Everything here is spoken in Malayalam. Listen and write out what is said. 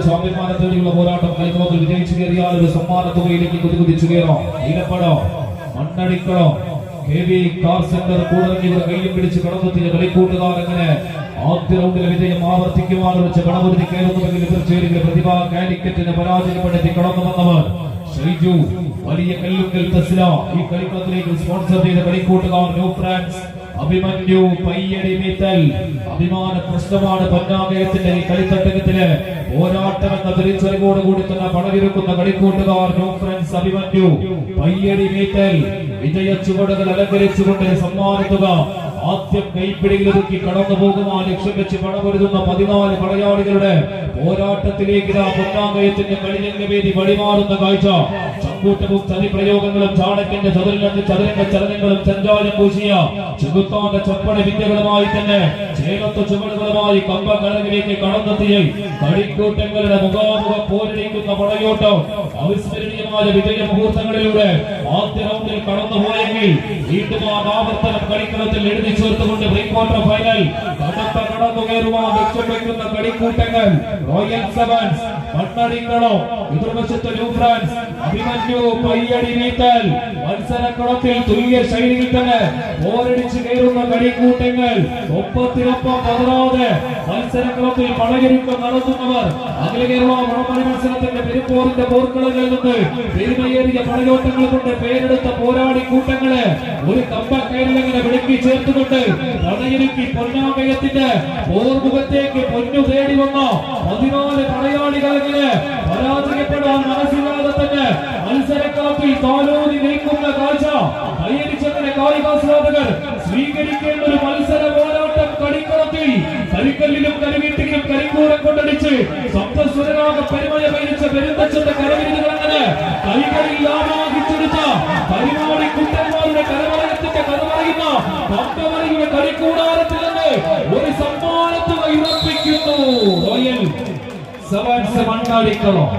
ചാമ്പ്യന്മാരെത്തേടിയുള്ള പോരാട്ടം കളിക്കളത്തിൽ വിജയിച്ചു കയറിയാൽ ഒരു സമ്മാന തുകയിലേക്ക് കുതികുതിച്ചു കയറോ നീലപ്പടോ മണ്ണടിക്കണോ KV കാർ സെന്റർ കൂടറങ്ങിയവർ കയ്യും പിടിച്ച് കടന്നെത്തിയ കളിക്കൂട്ടുകാർ എങ്ങനെ ആദ്യ റൗണ്ടിലെ വിജയം ആവർത്തിക്കുവാൻ വെച്ച് കടമുരുതി കയറുന്നുവെങ്കിൽ എതിർച്ചേരിയിലെ പ്രതിഭാ കാലിക്കറ്റിനെ പരാജയപ്പെടുത്തി കടന്നു വന്നവർ ഷൈജു വലിയ കല്ലുങ്കൽ തസ്ല ഈ കളിക്കളത്തിലേക്ക് സ്പോൺസർ ചെയ്ത കളിക്കൂട്ടുകാർ ന്യൂ ഫ്രാൻസ് അഭിമന്യു പയ്യടി മീത്തൽ അഭിമാന പ്രശ്നമാണ് പൊന്നാകയത്തിന്റെ ഈ കളിത്തട്ടകത്തില് പോരാട്ടം എന്ന തിരിച്ചറിവോടുകൂടി തന്നെ പടകിരുക്കുന്ന കളിക്കൂട്ടുകാർ ന്യൂ ഫ്രണ്ട്സ് അഭിമന്യു പയ്യടി മീത്തൽ വിജയ ചുവടുകൾ അലങ്കരിച്ചുകൊണ്ട് സമ്മാനിക്കുക ആദ്യം കൈപ്പിടിയിലൊതുക്കി കടന്നു പോകുവാൻ ലക്ഷ്യം വെച്ച് പടപൊരുതുന്ന 14 പടയാളികളുടെ പോരാട്ടത്തിലേക്ക് പൊന്നാകയത്തിന്റെ കളിരംഗവേദി വഴിമാറുന്ന കാഴ്ച ചക്കൂട്ടവും ചതിപ്രയോഗങ്ങളും ചാണക്യന്റെ ചതുരംഗ ചലനങ്ങളും സഞ്ചാരം പൂശിയ ചെകുത്താന്റെ ചപ്പട വിദ്യകളുമായി തന്നെ ചേലത്വ ചുവടുകളുമായി കമ്പകളകിലേക്ക് കടന്നെത്തിയ കളിക്കൂട്ടങ്ങളുടെ മുഖാമുഖം പോരടിക്കുന്ന പടയോട്ടം അവിസ്മരണീയമായ വിജയ മുഹൂർത്തങ്ങളിലൂടെ ആദ്യ റൗണ്ടിൽ കടന്നുപോയെങ്കിൽ വീണ്ടും ആ ആവർത്തനം കളിക്കളത്തിൽ എഴുതി ചേർത്തുകൊണ്ട് പ്രീ ക്വാർട്ടർ ഫൈനൽ കടന്നു കയറുവാൻ ലക്ഷ്യം വെക്കുന്ന കളിക്കൂട്ടങ്ങൾ റോയൽ സെവൻസ് മണ്ണടിക്കണോ എതിർവശത്ത് ന്യൂ ഫ്രാൻസ് അഭിമന്യു പയ്യടി മീത്തൽ മത്സരക്കളത്തിൽ തുല്യ ശൈലിയിൽ തന്നെ പോരടിച്ച് കയറുന്ന കളിക്കൂട്ടങ്ങൾ ഒപ്പത്തിനൊപ്പം പതറാതെ മത്സരക്കളത്തിൽ പടയൊരുക്കം നടത്തുന്നവർ അഖില കേരള വടംവലി മത്സരത്തിന്റെ പെരുമ്പോറിന്റെ പോർക്കളങ്ങളിൽ നിന്ന് പെരുമയേറിയ പടയോട്ടങ്ങൾ കൊണ്ട് പേരെടുത്ത പോരാടി കൂട്ടങ്ങളെ ഒരു കമ്പക്കയറിലങ്ങനെ വിളക്കി ചേർത്തുകൊണ്ട് പടയൊരുക്കി പൊന്നാകയത്തിന്റെ പോർമുഖത്തേക്ക് പൊന്നു തേടി വന്ന 14 പടയാളികളെങ്ങനെ പരാജയപ്പെടാൻ മനസ്സിലാതെ തന്നെ മത്സരക്കളത്തിൽ താലോലി നിൽക്കുന്ന കാഴ്ച കൈയടിച്ചങ്ങനെ കായികാസ്വാദകർ സ്വീകരിക്കേണ്ട ഒരു മത്സര പോരാട്ടം കളിക്കളത്തിൽ കരിക്കല്ലിലും കരുവീട്ടിലും കരിക്കൂടം കൊണ്ടടിച്ച് സപ്തസ്വരരാഗ പരിമയ പൈരിച്ച പെരുന്തച്ചന്റെ കരവിരുതുകൾ അങ്ങനെ കൈകളിൽ ആവാഹിച്ചെടുത്ത പരിപാടി കുട്ടന്മാരുടെ കരവലയത്തിന്റെ കഥ പറയുന്ന പമ്പവരയുടെ കളിക്കൂടാരത്തിൽ നിന്ന് ഒരു സമ്മാനത്തുക ഉറപ്പിക്കുന്നു റോയൽ സെവൻസ് മണ്ണാടിക്കളം.